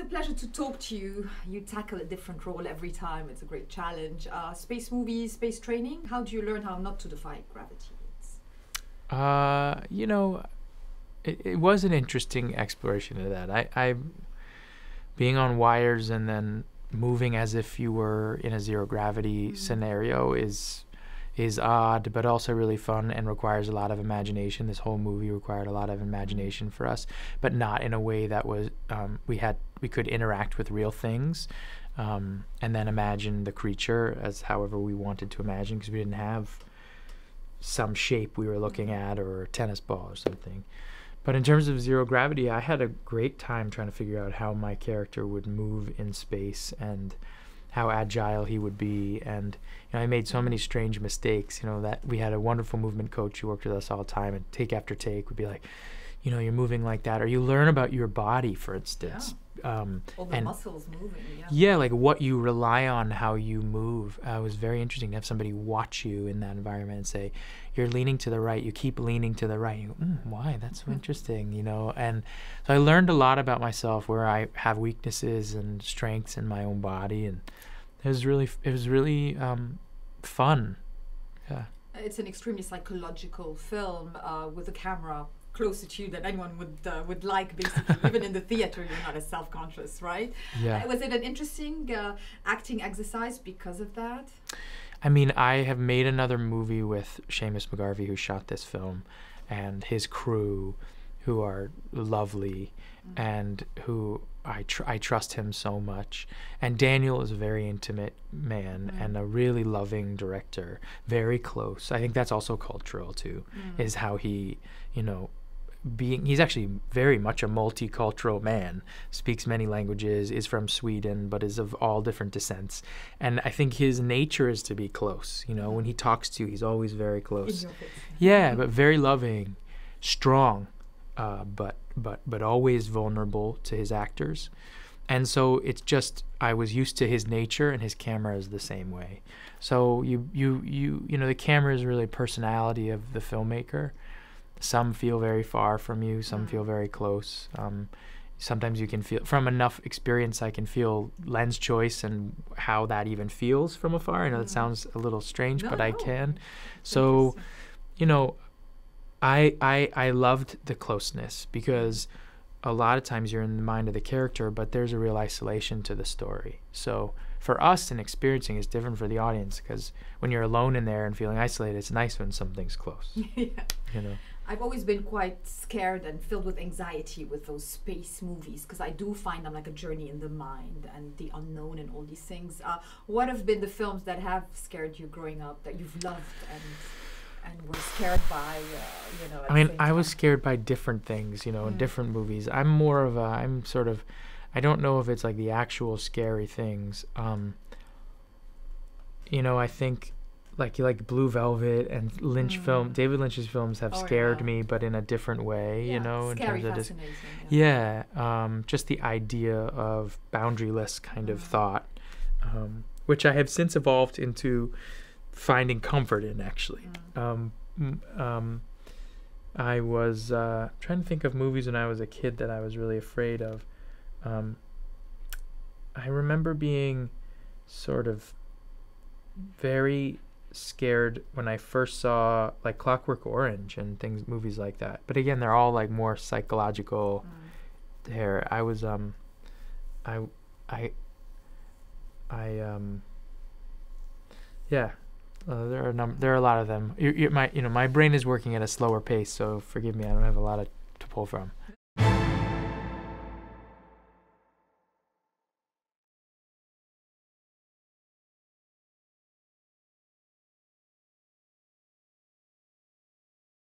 pleasure to talk to you. You tackle a different role every time. It's a great challenge. Space movies, space training. How do you learn how not to defy gravity? You know, it was an interesting exploration of that. I being on wires and then moving as if you were in a zero gravity scenario is odd, but also really fun and requires a lot of imagination. This whole movie required a lot of imagination for us, but not in a way that was we could interact with real things, and then imagine the creature as however we wanted to imagine, because we didn't have some shape we were looking at or a tennis ball or something. But in terms of zero gravity, I had a great time trying to figure out how my character would move in space and how agile he would be. And I made so many strange mistakes, that we had a wonderful movement coach who worked with us all the time, and take after take would be like, you're moving like that. Or you learn about your body, for instance. All the muscles moving. Yeah, like what you rely on, how you move. It was very interesting to have somebody watch you in that environment and say, you're leaning to the right, you keep leaning to the right. You go, why? That's so interesting, And so I learned a lot about myself, where I have weaknesses and strengths in my own body, and it was really fun. Yeah. It's an extremely psychological film with a camera closer to you than anyone would like, basically. Even in the theater, you're not as self-conscious, right? Yeah. Was it an interesting acting exercise because of that? I mean, I have made another movie with Seamus McGarvey, who shot this film, and his crew, who are lovely, and who I trust him so much. And Daniel is a very intimate man and a really loving director, very close. I think that's also called Trill To, is how he, he's actually very much a multicultural man, speaks many languages, is from Sweden, but is of all different descents. And I think his nature is to be close. When he talks to you, he's always very close. Yeah, but very loving, strong, but always vulnerable to his actors. And so it's just, I was used to his nature, and his camera is the same way. So the camera is really a personality of the filmmaker. Some feel very far from you, some feel very close. Sometimes you can feel, from enough experience, I can feel lens choice and how that even feels from afar. I know it sounds a little strange, but I can. So, I loved the closeness, because a lot of times you're in the mind of the character, but there's a real isolation to the story. So for us, and experiencing is different for the audience, because when you're alone in there and feeling isolated, it's nice when something's close. I've always been quite scared and filled with anxiety with those space movies, because I do find them like a journey in the mind and the unknown and all these things. What have been the films that have scared you growing up, that you've loved and were scared by? I was scared by different things, in different movies. I don't know if it's like the actual scary things. I think like Blue Velvet and David Lynch's films have scared me, but in a different way, in terms of just, just the idea of boundaryless kind of thought, which I have since evolved into finding comfort in, actually. I was trying to think of movies when I was a kid that I was really afraid of. I remember being sort of very scared when I first saw like Clockwork Orange and movies like that. But again, they're all like more psychological. There, I was there are a lot of them. My brain is working at a slower pace, so forgive me. I don't have a lot to pull from.